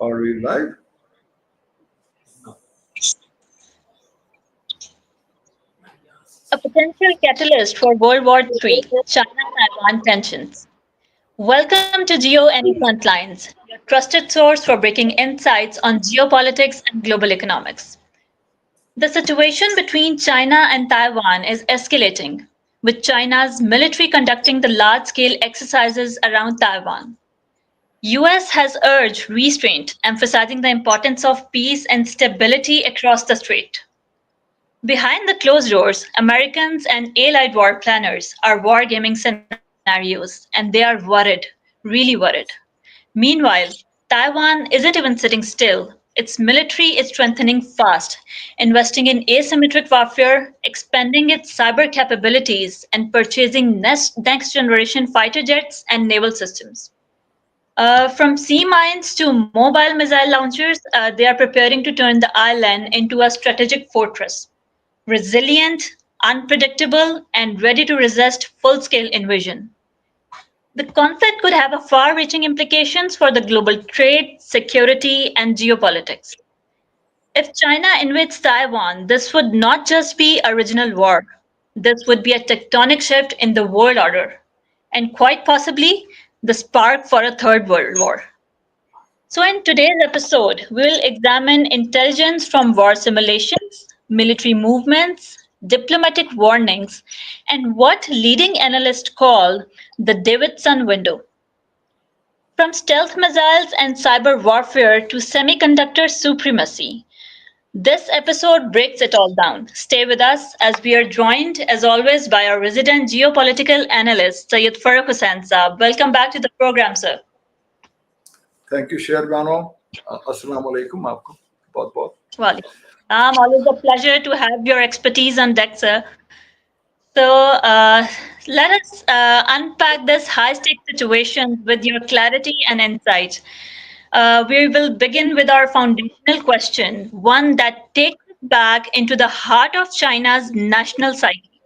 Are we live? A potential catalyst for World War III, China-Taiwan tensions. Welcome to Geo Any Frontlines, your trusted source for breaking insights on geopolitics and global economics. The situation between China and Taiwan is escalating, with China's military conducting the large-scale exercises around Taiwan. US has urged restraint, emphasizing the importance of peace and stability across the strait. Behind the closed doors, Americans and allied war planners are wargaming scenarios, and they are worried, really worried. Meanwhile, Taiwan isn't even sitting still. Its military is strengthening fast, investing in asymmetric warfare, expanding its cyber capabilities, and purchasing next generation fighter jets and naval systems. From sea mines to mobile missile launchers, they are preparing to turn the island into a strategic fortress, resilient, unpredictable, and ready to resist full scale invasion. The conflict could have a far reaching implications for the global trade, security, and geopolitics. If China invades Taiwan, this would not just be a regional war. This would be a tectonic shift in the world order, and quite possibly the spark for a third world war. So, in today's episode, we will examine intelligence from war simulations, military movements, diplomatic warnings, and what leading analysts call the Davidson Window. From stealth missiles and cyber warfare to semiconductor supremacy, this episode breaks it all down. Stay with us as we are joined, as always, by our resident geopolitical analyst, Syed Farrukh Hussain. Welcome back to the program, sir. Thank you, Sherbano. Assalamu alaikum. Aapko bahut bahut. Well, always a pleasure to have your expertise on deck, sir. So let us unpack this high-stake situation with your clarity and insight. We will begin with our foundational question, one that takes us back into the heart of China's national psyche.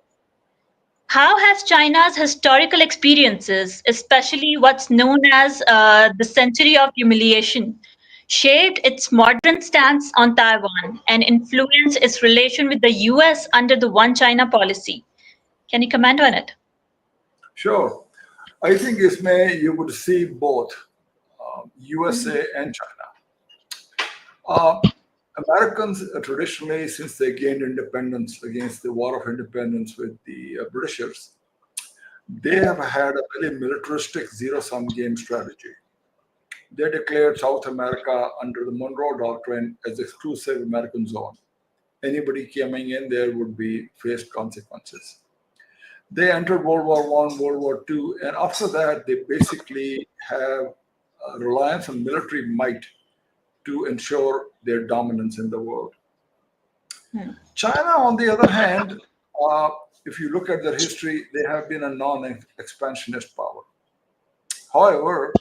How has China's historical experiences, especially what's known as the Century of Humiliation, shaped its modern stance on Taiwan and influenced its relation with the US under the One China policy? Can you comment on it? Sure. I think इसमें you would see both USA and China. Americans traditionally, since they gained independence against the War of Independence with the Britishers, they have had a very militaristic zero-sum game strategy. They declared South America under the Monroe Doctrine as exclusive American zone. Anybody coming in there would be faced consequences. They entered World War I, World War II, and after that, they basically have a reliance on military might to ensure their dominance in the world. China, on the other hand, if you look at their history, they have been a non-expansionist power. However,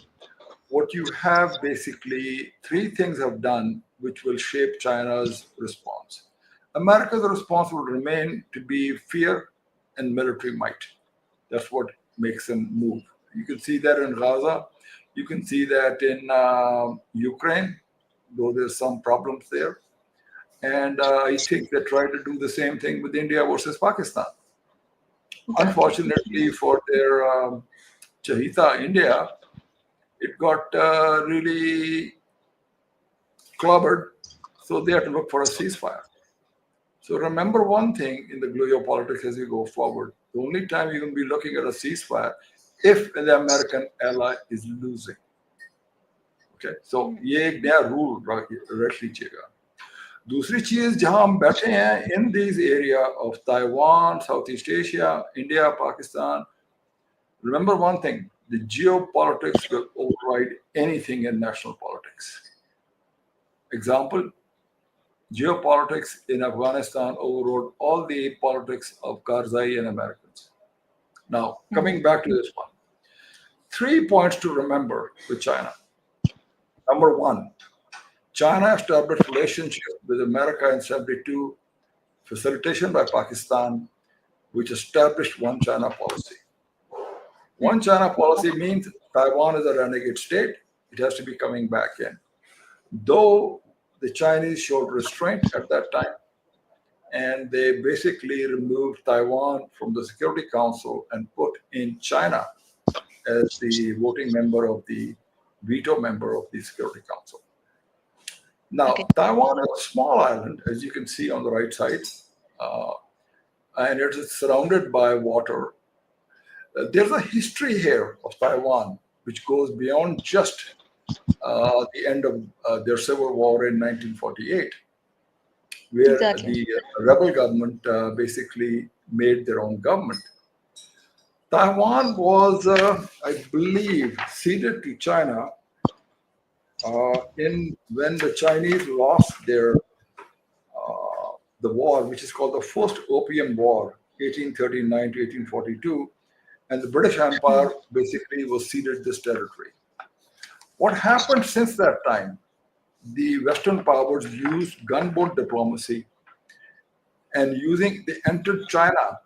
what you have basically, three things have done which will shape China's response. America's response will remain to be fear and military might. That's what makes them move. You can see that in Gaza. You can see that in Ukraine, though there's some problems there. And I think they try to do the same thing with India versus Pakistan. Unfortunately for their Chahita India, it got really clobbered, so they had to look for a ceasefire. So remember one thing in the geopolitics as you go forward, the only time you can be looking at a ceasefire if the American ally is losing. Okay, so ये एक नया rule रख लीजिएगा. दूसरी चीज जहां हम बैठे हैं in these area of Taiwan, Southeast Asia, India, Pakistan, remember one thing, the geopolitics will override anything in national politics. Example, geopolitics in Afghanistan overrode all the politics of Karzai and Americans. Now, coming back to this one, 3 points to remember with China. Number one, China established relationship with America in 1972, facilitation by Pakistan, which established One China policy. One China policy means Taiwan is a renegade state. It has to be coming back in. though the Chinese showed restraint at that time, and they basically removed Taiwan from the Security Council and put in China as the voting member of the veto member of the Security Council. Now, Okay. Taiwan is a small island, as you can see on the right side, uh, and it is surrounded by water. There's a history here of Taiwan which goes beyond just the end of their civil war in 1948, where Exactly. the rebel government basically made their own government. Taiwan was, I believe, ceded to China in when the Chinese lost the war, which is called the First Opium War, 1839 to 1842, and the British Empire basically was ceded this territory. What happened since that time? The Western powers used gunboat diplomacy and they entered China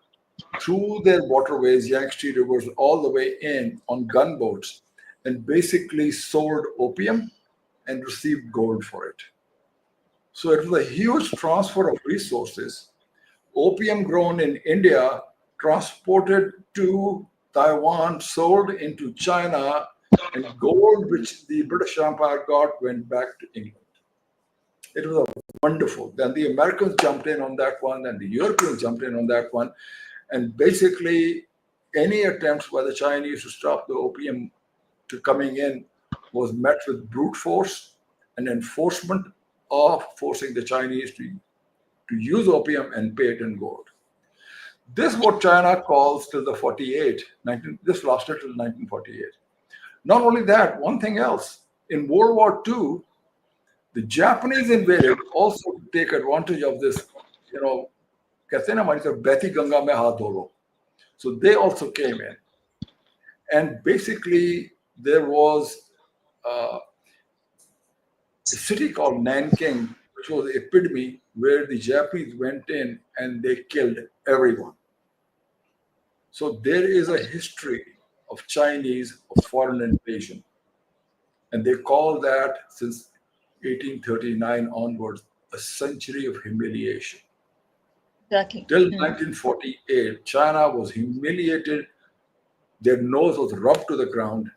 through their waterways, Yangtze rivers, all the way in on gunboats, and basically sold opium and received gold for it. So it was a huge transfer of resources. Opium grown in India, transported to Taiwan, sold into China, and gold, which the British Empire got, went back to England. It was wonderful. Then the Americans jumped in on that one, and the Europeans jumped in on that one. And basically, any attempts by the Chinese to stop the opium to coming in was met with brute force and enforcement of forcing the Chinese to use opium and pay it in gold. This is what China calls till the 48. This lasted till 1948. Not only that, one thing else. In World War II, the Japanese invaded also to take advantage of this, कहते हैं ना हमारी तरफ बहती गंगा में हाथ धो लो. So they also came in. And basically, there was a city called Nanking, which was the epitome where the Japanese went in and they killed everyone. So there is a history of Chinese of foreign invasion. And they call that, since 1839 onwards, a century of humiliation. Exactly. Till 1948, China was humiliated. Their nose was rubbed to the ground.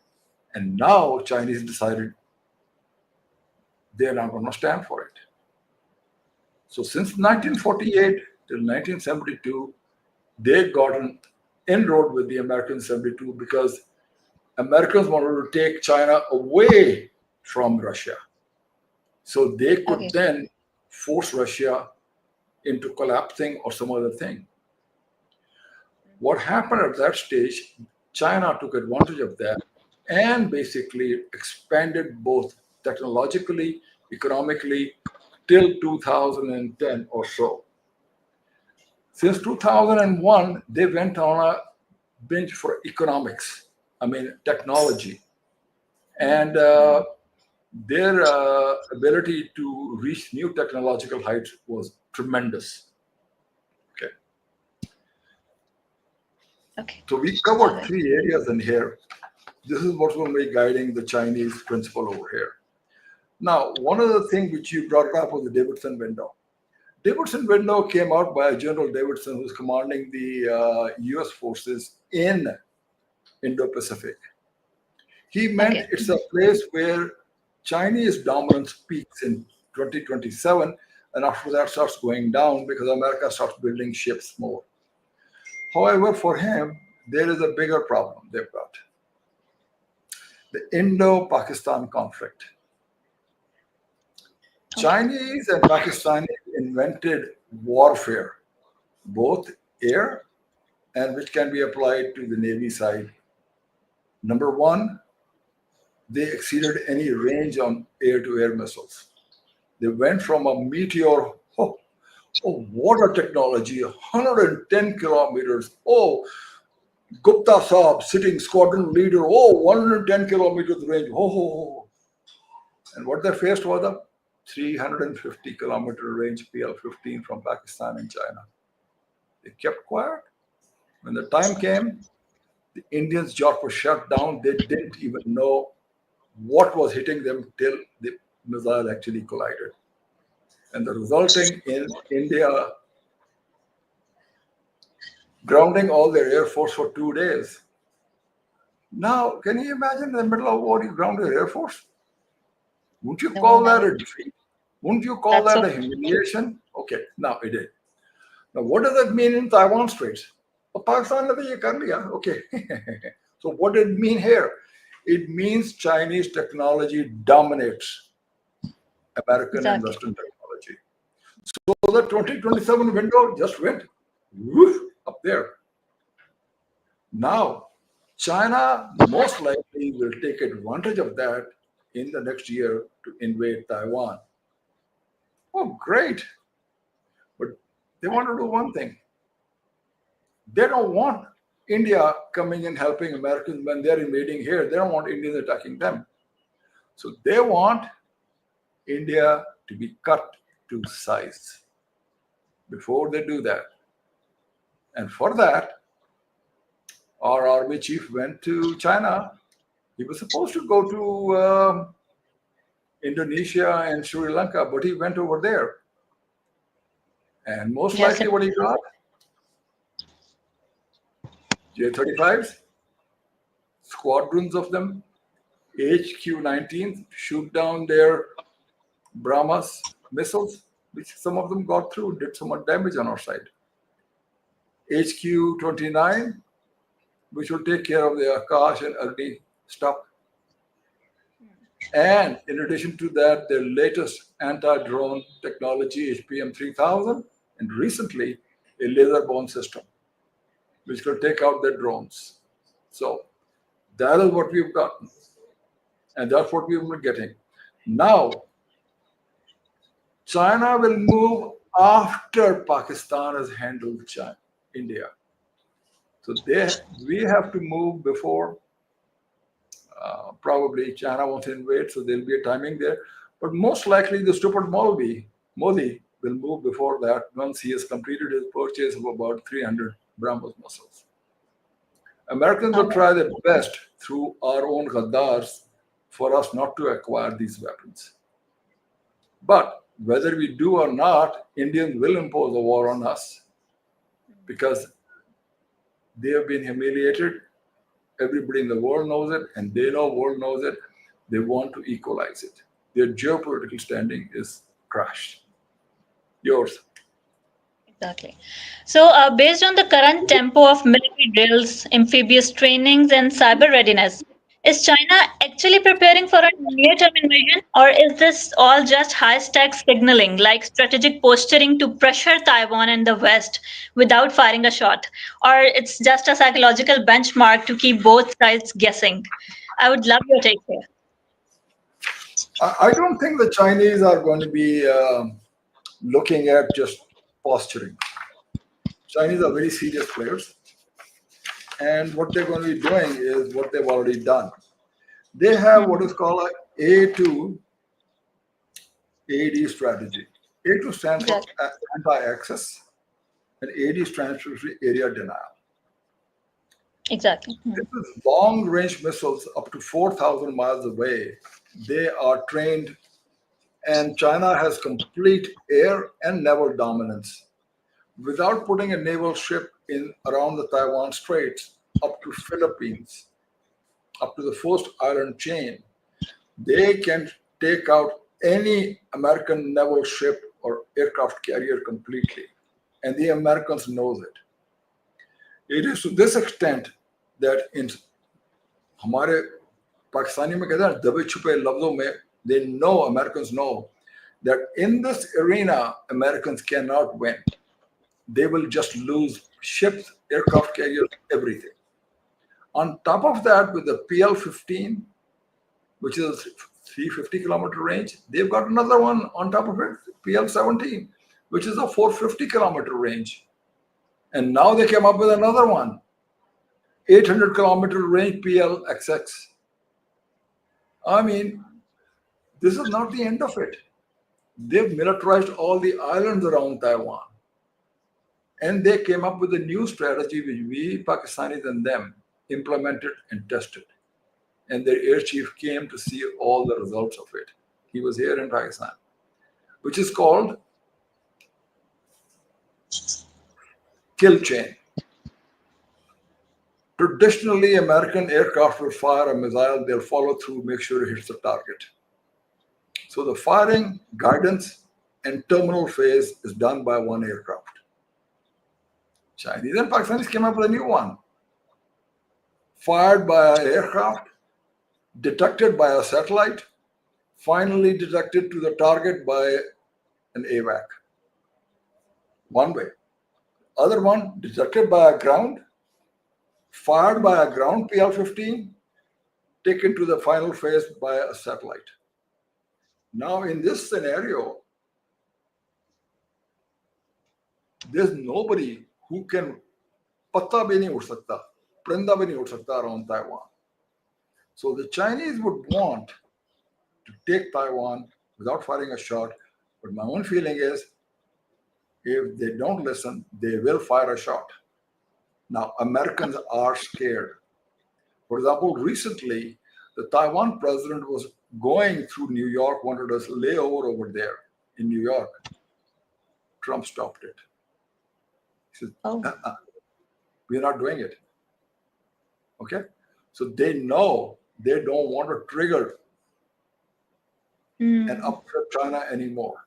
And now Chinese decided they're not going to stand for it. So since 1948 till 1972, they got an inroad with the Americans 72 because Americans wanted to take China away from Russia. So they could then force Russia into collapsing or some other thing. What happened at that stage, China took advantage of that and basically expanded both technologically, economically, till 2010 or so. Since 2001, they went on a binge for technology. And their ability to reach new technological heights was tremendous. Okay. So we covered 3 areas in here. This is what's going to be guiding the Chinese principle over here. Now, one of the things which you brought up was the Davidson Window. Davidson Window came out by General Davidson, who's commanding the US forces in Indo-Pacific. He meant it's a place where Chinese dominance peaks in 2027, and after that starts going down because America starts building ships more. However, for him, there is a bigger problem they've got. The Indo-Pakistan conflict. Chinese and Pakistanis invented warfare, both air and which can be applied to the Navy side. Number one, they exceeded any range on air-to-air missiles. They went from a meteor, water technology, 110 kilometers. Oh, Gupta Saab, sitting squadron leader, 110 kilometers range. And what they faced was a 350 kilometer range PL-15 from Pakistan and China. They kept quiet. When the time came, the Indians' job was shut down. They didn't even know what was hitting them till the missile actually collided. And the resulting in India grounding all their air force for 2 days. Now, can you imagine in the middle of war you ground your air force? Wouldn't you call that a defeat? Wouldn't you call that a humiliation? Okay, now it did. Now, what does that mean in Taiwan Straits? Pakistan ne to ye kar liya. Okay. So what did it mean here? It means Chinese technology dominates American and Western technology. So the 2027 window just went woof, up there. Now, China most likely will take advantage of that in the next year to invade Taiwan. Oh, great. But they want to do one thing. They don't want India coming and helping Americans when they're invading here. They don't want Indians attacking them. So they want India to be cut to size before they do that. And for that, our army chief went to China. He was supposed to go to Indonesia and Sri Lanka, but he went over there. And most likely what he got? J-35s, squadrons of them, HQ-19, shoot down their Brahmas missiles, which some of them got through, did so much damage on our side. HQ-29, which will take care of the Akash and Agni stuff. And in addition to that, their latest anti-drone technology, HPM-3000, and recently a laser-borne system, which will take out their drones. So that is what we've gotten. And that's what we've been getting. Now, China will move after Pakistan has handled India. So we have to move before. Probably China wants to invade, so there'll be a timing there. But most likely the stupid Modi will move before that once he has completed his purchase of about 300 BrahMos missiles. Americans will try their best through our own Ghaddars for us not to acquire these weapons. But whether we do or not, Indians will impose a war on us because they have been humiliated. Everybody in the world knows it, and they know the world knows it. They want to equalize it. Their geopolitical standing is crashed. Yours. Exactly. So, based on the current tempo of military drills, amphibious trainings, and cyber readiness, is China actually preparing for a near-term invasion, or is this all just high-stakes signaling, like strategic posturing to pressure Taiwan and the West without firing a shot, or it's just a psychological benchmark to keep both sides guessing? I would love your take here. I don't think the Chinese are going to be looking at just posturing. Chinese are very serious players. And what they're going to be doing is what they've already done. They have what is called a A2AD strategy. A2 stands for anti-access, and AD stands for area denial. Exactly. This is long-range missiles up to 4,000 miles away. They are trained, and China has complete air and naval dominance. Without putting a naval ship in around the Taiwan Straits up to Philippines, up to the first island chain, they can take out any American naval ship or aircraft carrier completely. And the Americans know it. It is to this extent that in हमारे पाकिस्तानी में कहते हैं दबे छुपे लफ्जों में, they know, Americans know, that in this arena, Americans cannot win. They will just lose ships, aircraft carriers, everything. On top of that, with the PL-15, which is 350-kilometer range, they've got another one on top of it, PL-17, which is a 450-kilometer range. And now they came up with another one, 800-kilometer range PL-XX. I mean, this is not the end of it. They've militarized all the islands around Taiwan. And they came up with a new strategy which we, Pakistanis and them, implemented and tested. And their air chief came to see all the results of it. He was here in Pakistan, which is called kill chain. Traditionally, American aircraft will fire a missile, they'll follow through, make sure it hits the target. So the firing, guidance, and terminal phase is done by one aircraft. Chinese and Pakistanis came up with a new one. Fired by an aircraft, detected by a satellite, finally detected to the target by an AVAC. One way. Other one, detected by a ground, fired by a ground PL-15, taken to the final phase by a satellite. Now, in this scenario, there's nobody who can patta bhi nahi ud sakta, prinda bhi nahi ud sakta around Taiwan. So the Chinese would want to take Taiwan without firing a shot. But my own feeling is, if they don't listen, they will fire a shot. Now, Americans are scared. For example, recently, the Taiwan president was going through New York, wanted us layover over there in New York. Trump stopped it. He said, we're not doing it. Okay? So they know they don't want to trigger and upset China anymore.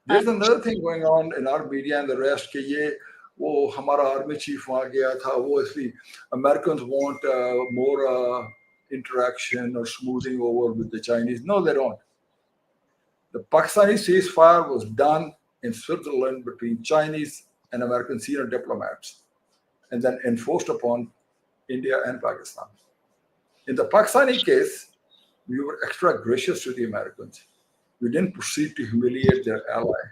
There's another thing going on in our media and the rest, कि ये वो हमारा army chief वहाँ गया था, वो इसलिए Americans want more interaction or smoothing over with the Chinese. No, they don't. The Pakistani ceasefire was done in Switzerland between Chinese and American senior diplomats, and then enforced upon India and Pakistan. In the Pakistani case, we were extra gracious to the Americans. We didn't proceed to humiliate their ally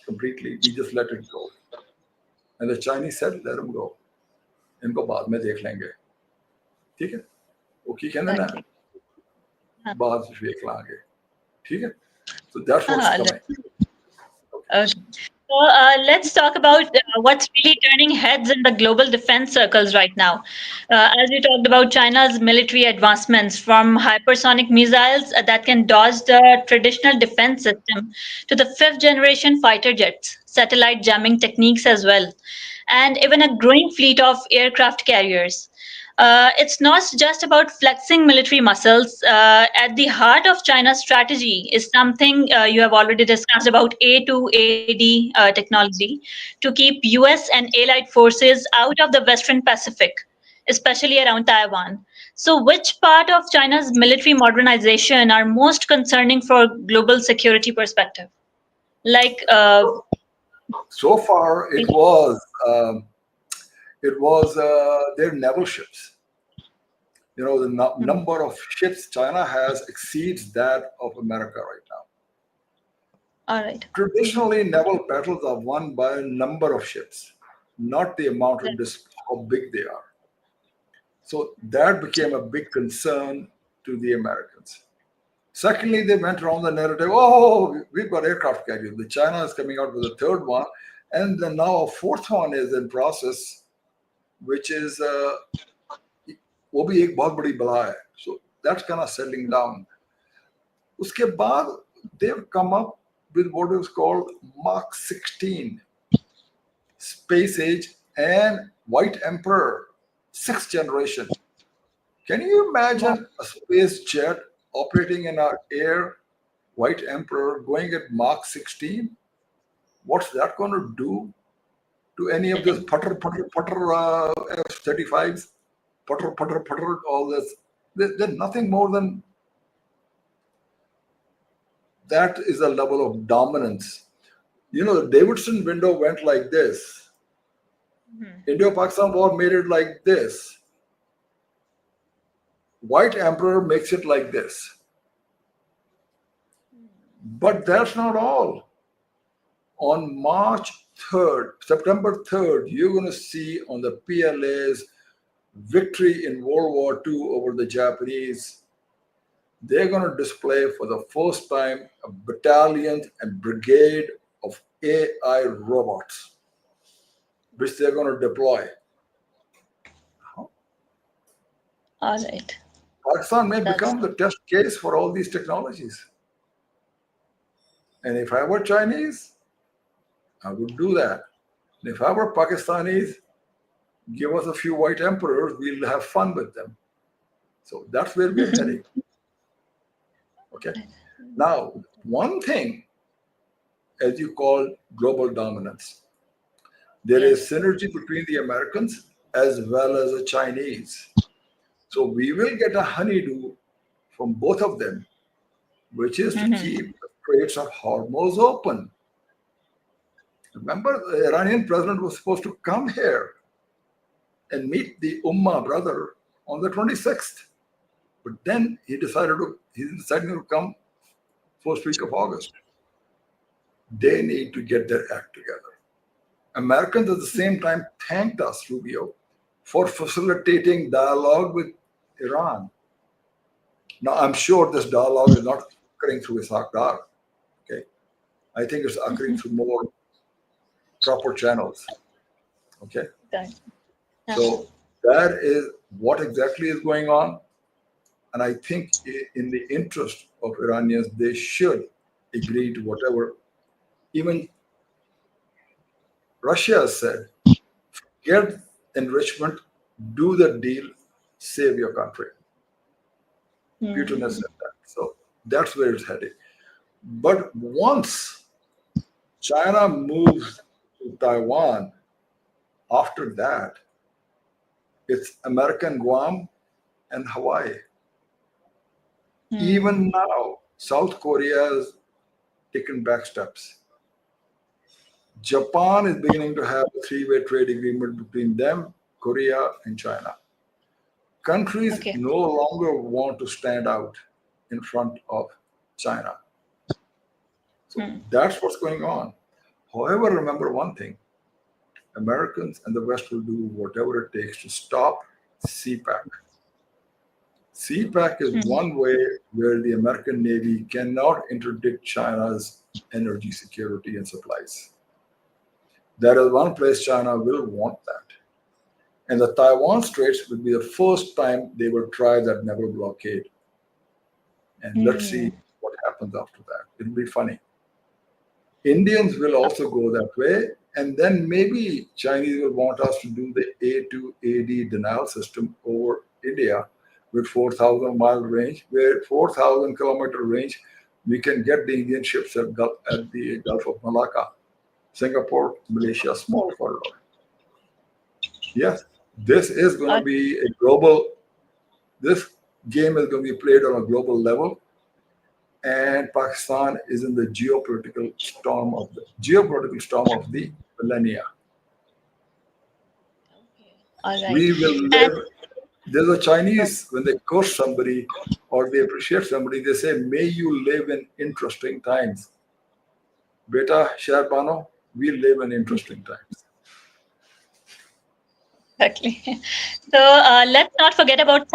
completely. We just let it go. And the Chinese said, let them go. इनको बाद में देख लेंगे. ठीक है? वो की कहते ना, बाद में देख लेंगे. ठीक है? So that's what's coming. So let's talk about what's really turning heads in the global defense circles right now. As we talked about China's military advancements, from hypersonic missiles that can dodge the traditional defense system to the fifth generation fighter jets, satellite jamming techniques as well, and even a growing fleet of aircraft carriers. It's not just about flexing military muscles. At the heart of China's strategy is something you have already discussed about A2AD technology to keep US and allied forces out of the Western Pacific, especially around Taiwan. So, which part of China's military modernization are most concerning for global security perspective? Like, So far, it was their naval ships. You know, the number of ships China has exceeds that of America right now. All right. Traditionally, naval battles are won by a number of ships, not the amount of how big they are. So that became a big concern to the Americans. Secondly, they went around the narrative, oh, we've got aircraft carriers. The China is coming out with a third one, and then now a fourth one is in process, which is वो भी एक बहुत बड़ी बला है. So that's kind of settling down. उसके बाद they've come up with what is called Mark 16, space age and White Emperor, 6th generation. Can you imagine a space jet operating in our air, White Emperor, going at Mark 16? What's that going to do to any of this putter F-35s? Putter, all this. They're nothing more than that is a level of dominance. You know, the Davidson window went like this. Indo-Pakistan War made it like this. White Emperor makes it like this. But that's not all. On March 3rd, September 3rd, you're going to see on the PLA's victory in World War II over the Japanese, they're going to display for the first time a battalion and brigade of AI robots, which they're going to deploy. All right. Pakistan may That's become the test case for all these technologies. And if I were Chinese, I would do that. And if I were Pakistanis, give us a few white emperors, we'll have fun with them. So that's where we're heading. Okay. Now, one thing, as you call global dominance, there is yes. synergy between the Americans as well as the Chinese. So we will get a honeydew from both of them, which is to keep the Straits of Hormuz open. Remember, the Iranian president was supposed to come here and meet the Ummah brother on the 26th. But then he's deciding to come first week of August. They need to get their act together. Americans at the same time thanked us, Rubio, for facilitating dialogue with Iran. Now, I'm sure this dialogue is not occurring through Ishaq Dar. Okay, I think it's occurring through more proper channels. Okay, so that is what exactly is going on, and I think in the interest of Iranians, they should agree to whatever. Even Russia has said, get enrichment, do the deal, save your country. Putin has said that. So that's where it's heading. But once China moves to Taiwan, after that, it's American Guam and Hawaii. Even now, South Korea has taken back steps. Japan is beginning to have a three-way trade agreement between them, Korea, and China. Countries no longer want to stand out in front of China. So that's what's going on. However, remember one thing, Americans and the West will do whatever it takes to stop CPAC. CPAC is one way where the American Navy cannot interdict China's energy security and supplies. That is one place China will want that. And the Taiwan Straits will be the first time they will try that naval blockade. And let's see what happens after that. It'll be funny. Indians will also go that way. And then maybe Chinese will want us to do the A2AD denial system over India with 4,000 mile range, where 4,000 kilometer range, we can get the Indian ships at the Gulf of Malacca. Singapore, Malaysia, small corridor. Yes, this is going to be a global, this game is going to be played on a global level. And Pakistan is in the geopolitical storm of the millennia. All right. We will live. There's a Chinese, when they curse somebody or they appreciate somebody, they say, may you live in interesting times. Beta Sharbano, we live in interesting times. Exactly. So let's not forget about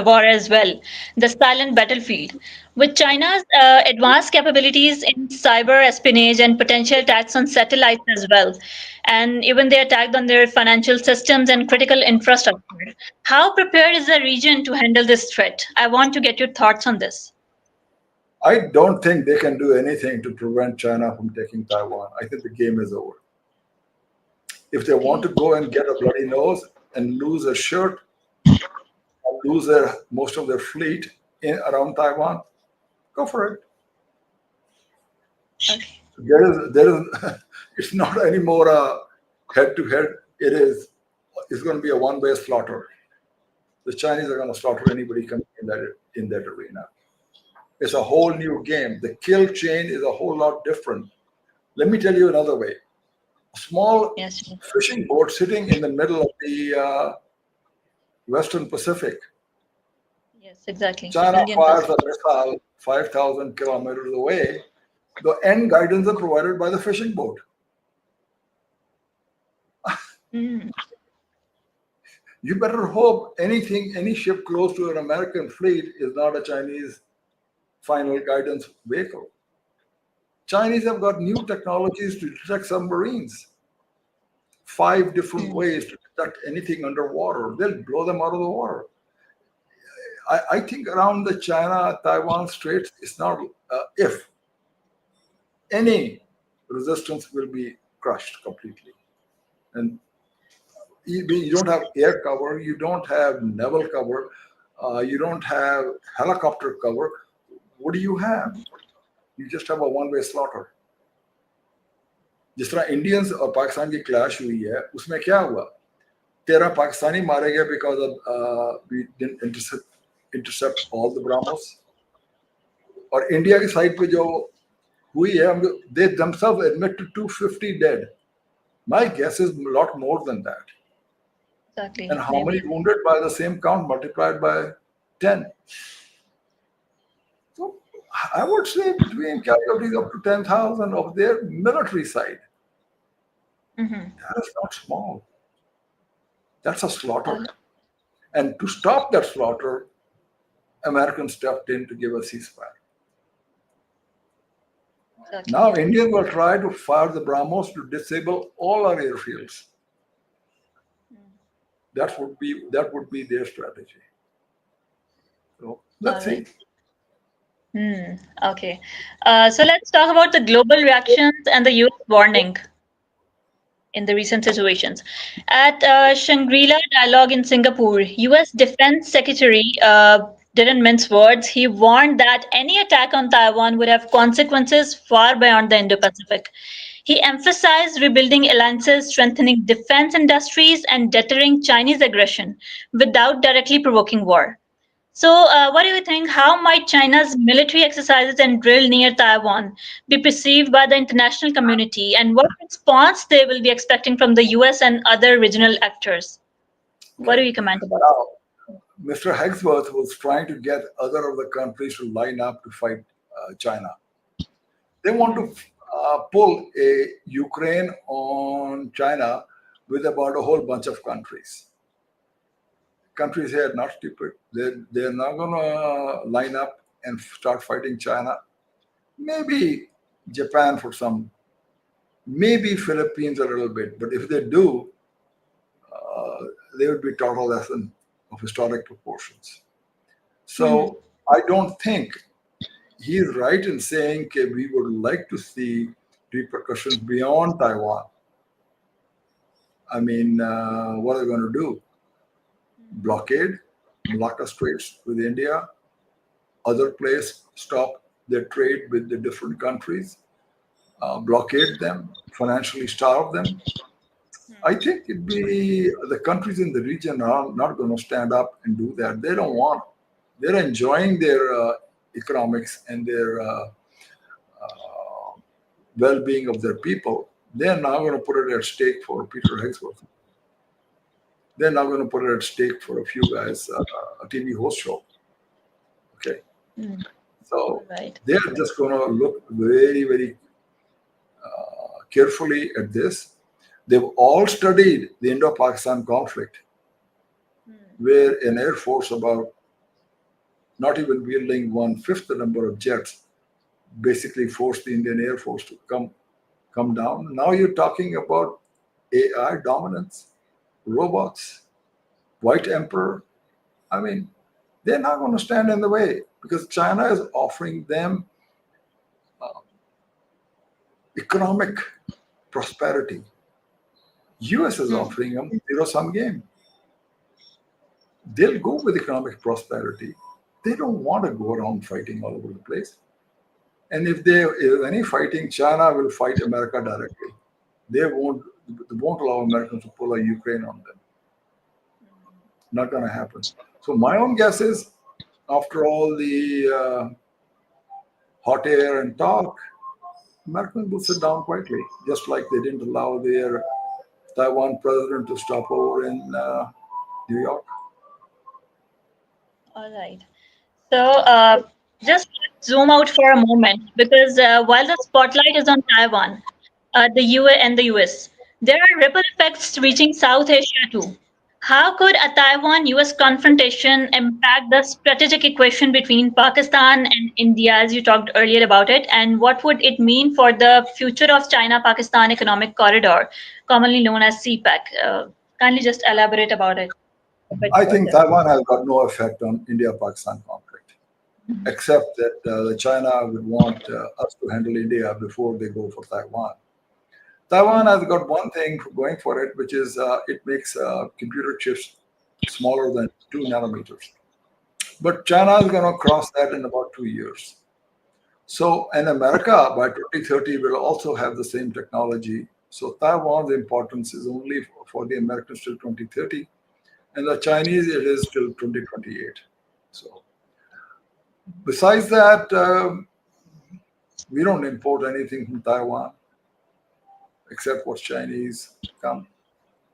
war as well, the silent battlefield. With China's advanced capabilities in cyber espionage and potential attacks on satellites as well, and even they attacked on their financial systems and critical infrastructure. How prepared is the region to handle this threat? I want to get your thoughts on this. I don't think they can do anything to prevent China from taking Taiwan. I think the game is over. If they want to go and get a bloody nose and lose a shirt, or lose most of their fleet around Taiwan, go for it. Okay. There is it's not anymore a head-to-head. It's going to be a one-way slaughter. The Chinese are going to slaughter anybody coming in that arena. It's a whole new game. The kill chain is a whole lot different. Let me tell you another way. A small fishing boat sitting in the middle of the Western Pacific. Yes, exactly. China fires a missile 5,000 kilometers away. The end guidance is provided by the fishing boat. You better hope any ship close to an American fleet is not a Chinese final guidance vehicle. Chinese have got new technologies to detect submarines. 5 different ways to detect anything underwater. They'll blow them out of the water. I think around the China-Taiwan Straits, it's not if any resistance will be crushed completely. And you don't have air cover, you don't have naval cover, you don't have helicopter cover. What do you have? You just have a one-way slaughter. जिस तरह Indians और पाकिस्तान की clash हुई है, उसमें क्या हुआ? 13 पाकिस्तानी मारे गए because of we didn't intercept all the BrahMos. और इंडिया की साइड पे जो हुई है, they themselves admit to 250 dead. My guess is a lot more than that. Exactly. And how many wounded by the same count multiplied by 10? So I would say between casualties up to 10,000 of their military side. That is not small. That's a slaughter. And to stop that slaughter, Americans stepped in to give a ceasefire. Exactly. Now India will try to fire the BrahMos to disable all our airfields. That would be their strategy. So let's see. Okay. So let's talk about the global reactions and the US warning in the recent situations. At Shangri-La Dialogue in Singapore, US Defense Secretary didn't mince words. He warned that any attack on Taiwan would have consequences far beyond the Indo-Pacific. He emphasized rebuilding alliances, strengthening defense industries, and deterring Chinese aggression without directly provoking war. So, what do you think? How might China's military exercises and drill near Taiwan be perceived by the international community, and what response they will be expecting from the US and other regional actors? What do you comment about now, Mr. Hexworth was trying to get other of the countries to line up to fight China. They want to pull a Ukraine on China with about a whole bunch of countries. Countries here are not stupid. They're not going to line up and start fighting China. Maybe Japan for some, maybe Philippines a little bit. But if they do, they would be total lesson of historic proportions. So I don't think he's right in saying that we would like to see repercussions beyond Taiwan. I mean, what are they going to do? Blockade Malacca Straits with India, other place stop their trade with the different countries, blockade them, financially starve them. I think it'd be the countries in the region are not going to stand up and do that. They don't want. They're enjoying their economics and their well-being of their people. They're not going to put it at stake for Peter Hexworth. They're not going to put it at stake for a few guys, a TV host show. Okay. So they're just going to look very, very carefully at this. They've all studied the Indo-Pakistan conflict, where an air force about not even wielding 1/5 the number of jets basically forced the Indian Air Force to come down. Now you're talking about AI dominance, robots, white emperor. I mean, they're not going to stand in the way because China is offering them economic prosperity. US is offering them zero-sum game. They'll go with economic prosperity. They don't want to go around fighting all over the place. And if there is any fighting, China will fight America directly. They won't allow Americans to pull a Ukraine on them. Not going to happen. So my own guess is, after all the hot air and talk, Americans will sit down quietly, just like they didn't allow their Taiwan president to stop over in New York. All right. So just zoom out for a moment, because while the spotlight is on Taiwan, the UA and the US, there are ripple effects reaching South Asia too. How could a Taiwan-US confrontation impact the strategic equation between Pakistan and India, as you talked earlier about it, and what would it mean for the future of China-Pakistan Economic Corridor, commonly known as CPEC? Kindly just elaborate about it. a bit I think further. Taiwan has got no effect on India-Pakistan conflict, Mhm. except that China would want us to handle India before they go for Taiwan. Taiwan has got one thing going for it, which is it makes computer chips smaller than 2 nanometers. But China is going to cross that in about 2 years. So, and America by 2030 will also have the same technology. So, Taiwan's importance is only for the Americans till 2030, and the Chinese it is till 2028. So, besides that, we don't import anything from Taiwan except what Chinese come.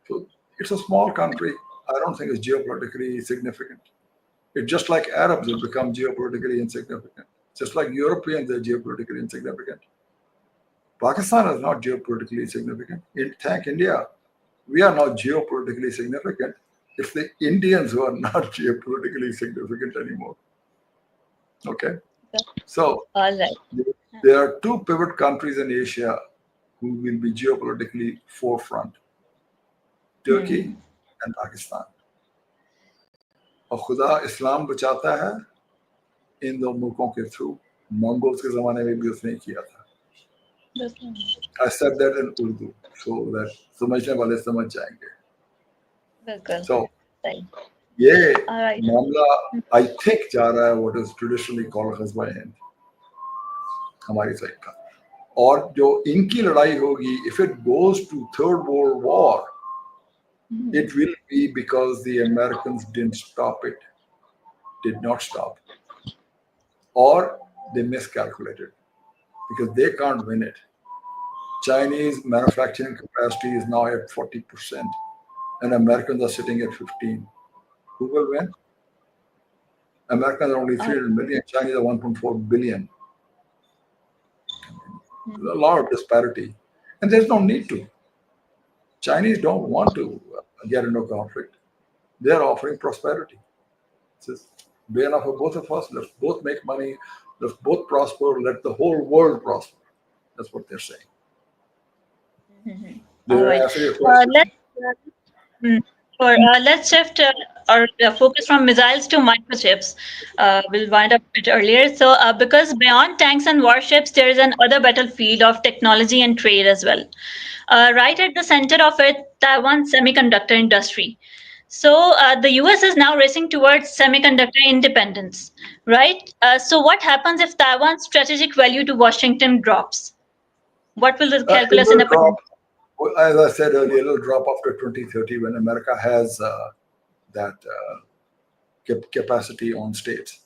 So, it's a small country. I don't think it's geopolitically significant. It's just like Arabs have become geopolitically insignificant. Just like Europeans are geopolitically insignificant. Pakistan is not geopolitically significant. Thank India, we are not geopolitically significant. It's the Indians who are not geopolitically significant anymore. Okay? Okay. So All right. there are two pivot countries in Asia who will be geopolitically forefront, Turkey Hmm. and Pakistan. और खुदा इस्लाम बचाता है इन दो मुल्कों के through Mongols के ज़माने में भी उसने किया था I said that in Urdu so that समझने वाले समझ जाएंगे बिल्कुल so सही. ये All right. मामला I think जा रहा है what is traditionally called ग़ज़वा Hind हमारी साइड का और जो इनकी लड़ाई होगी if it goes to third world war Mhm. it will be because the Americans didn't stop it did not stop or they miscalculated because they can't win it. Chinese manufacturing capacity is now at 40%, and Americans are sitting at 15. Who will win? Americans are only All 300 million, Chinese are 1.4 billion. Mhm. There's a lot of disparity, and there's no need to. Chinese don't want to get into conflict. They're offering prosperity. It's just be enough for both of us. Let's both make money. Let's both prosper. Let the whole world prosper. That's what they're saying. Mhm. Did All I right. answer your question? Let's mm, sure. Let's shift our focus from missiles to microchips. We'll wind up a bit earlier. So, because beyond tanks and warships, there is another battlefield of technology and trade as well. Right at the center of it, Taiwan's semiconductor industry. So, the US is now racing towards semiconductor independence, right? So, what happens if Taiwan's strategic value to Washington drops? What will the It calculus in will a drop. potential? As I said earlier, it'll drop after 2030 when America has that capacity on states.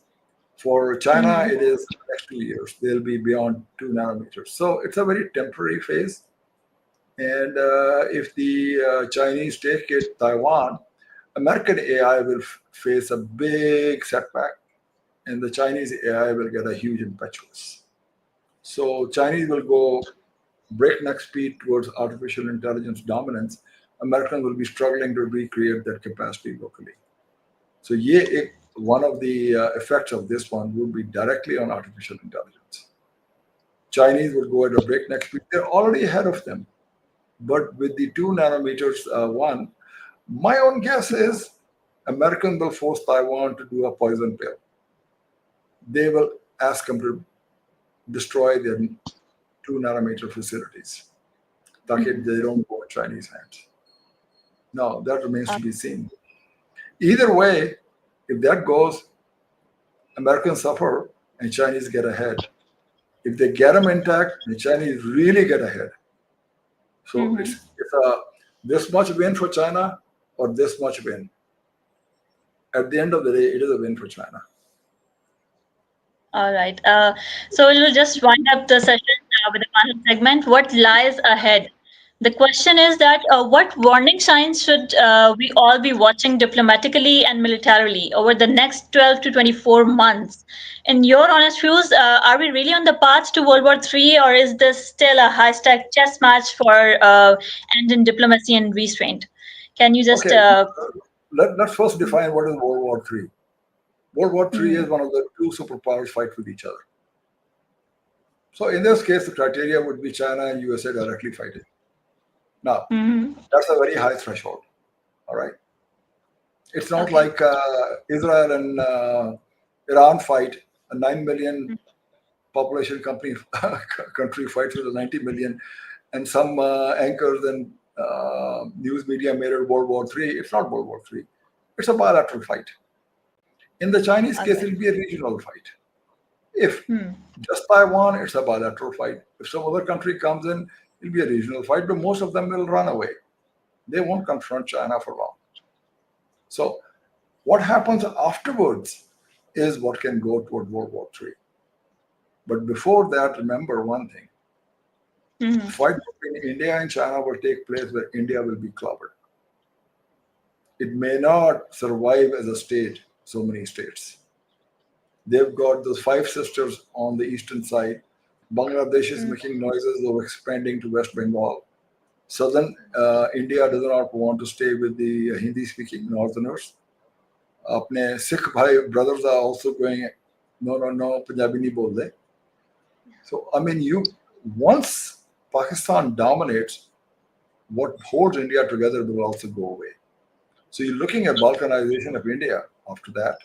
For China, Mhm. it is next 2 years. They'll be beyond 2 nanometers. So it's a very temporary phase. And if the Chinese take it, Taiwan, American AI will face a big setback, and the Chinese AI will get a huge impetus. So Chinese will go breakneck speed towards artificial intelligence dominance. Americans will be struggling to recreate that capacity locally. So, one of the effects of this one would be directly on artificial intelligence. Chinese will go at a breakneck speed. They're already ahead of them. But with the 2 nanometers one, my own guess is Americans will force Taiwan to do a poison pill. They will ask them to destroy their 2 nanometer facilities. That they don't go in Chinese hands. Now, that remains Uh, to be seen. Either way, if that goes, Americans suffer and Chinese get ahead. If they get them intact, the Chinese really get ahead. So mhm. it's a this much win for China or this much win. At the end of the day, it is a win for China. All right. So we'll just wind up the session with the final segment. What lies ahead? The question is that what warning signs should we all be watching diplomatically and militarily over the next 12 to 24 months? In your honest views, are we really on the path to World War III, or is this still a hashtag chess match for end in diplomacy and restraint? Can you just? Okay, let's first define what is World War III. World War III is Mhm, one of the two superpowers fight with each other. So in this case, the criteria would be China and USA directly fighting. Now, mhm, that's a very high threshold. All right. It's not Okay. like Israel and Iran fight, a 9 million population country fights with a 90 million, and some anchors and news media made it World War III. It's not World War III. It's a bilateral fight. In the Chinese case, Okay. it'll be a regional fight. If Hmm. just Taiwan, it's a bilateral fight. If some other country comes in, it'll be a regional fight, but most of them will run away. They won't confront China for long. So what happens afterwards is what can go toward World War III. But before that, remember one thing. Hmm. Fight between India and China will take place where India will be clobbered. It may not survive as a state, so many states. They've got those five sisters on the eastern side. Bangladesh is making noises of expanding to West Bengal. Southern India does not want to stay with the Hindi-speaking northerners. अपने Sikh bhai brothers are also going, no, Punjabi nahi bol de. So, I mean, once Pakistan dominates, what holds India together will also go away. So you're looking at balkanization of India after that,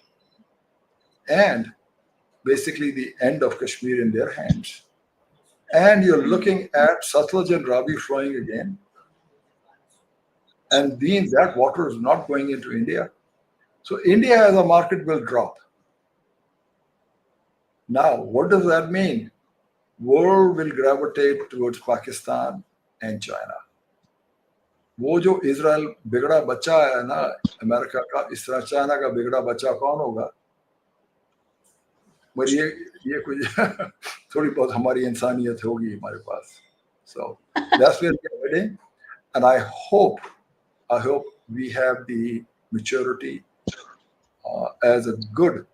and basically the end of Kashmir in their hands. And you're looking at Satluj and Ravi flowing again, and being that water is not going into India. So India as a market will drop. Now, what does that mean? World will gravitate towards Pakistan and China. वो जो Israel बिगड़ा बच्चा है ना America का, इस तरह China का बिगड़ा बच्चा कौन होगा? पर ये कुछ थोड़ी बहुत हमारी इंसानियत होगी हमारे पास. So that's where we're heading, and I hope we have the maturity as a good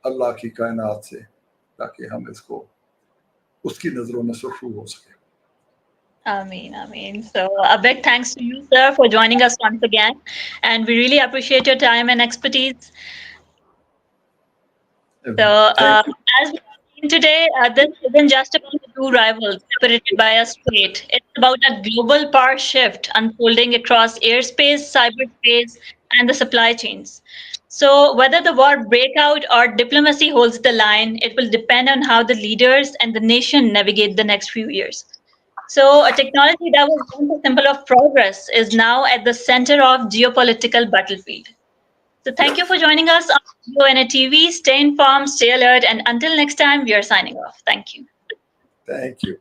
अल्लाह की कायनात से, ताकि हम इसको उसकी नजरों में सुरखरू हो सके. Ameen. So, a big thanks to you, sir, for joining us once again. And we really appreciate your time and expertise. So, Thank you. as we've seen today, this isn't just about the two rivals separated by a strait. It's about a global power shift unfolding across airspace, cyberspace, and the supply chains. So, whether the war break out or diplomacy holds the line, it will depend on how the leaders and the nation navigate the next few years. So, a technology that was once a symbol of progress is now at the center of geopolitical battlefield. So, thank you for Yes. joining us on UNA TV. Stay informed, stay alert, and until next time, we are signing off. Thank you. Thank you.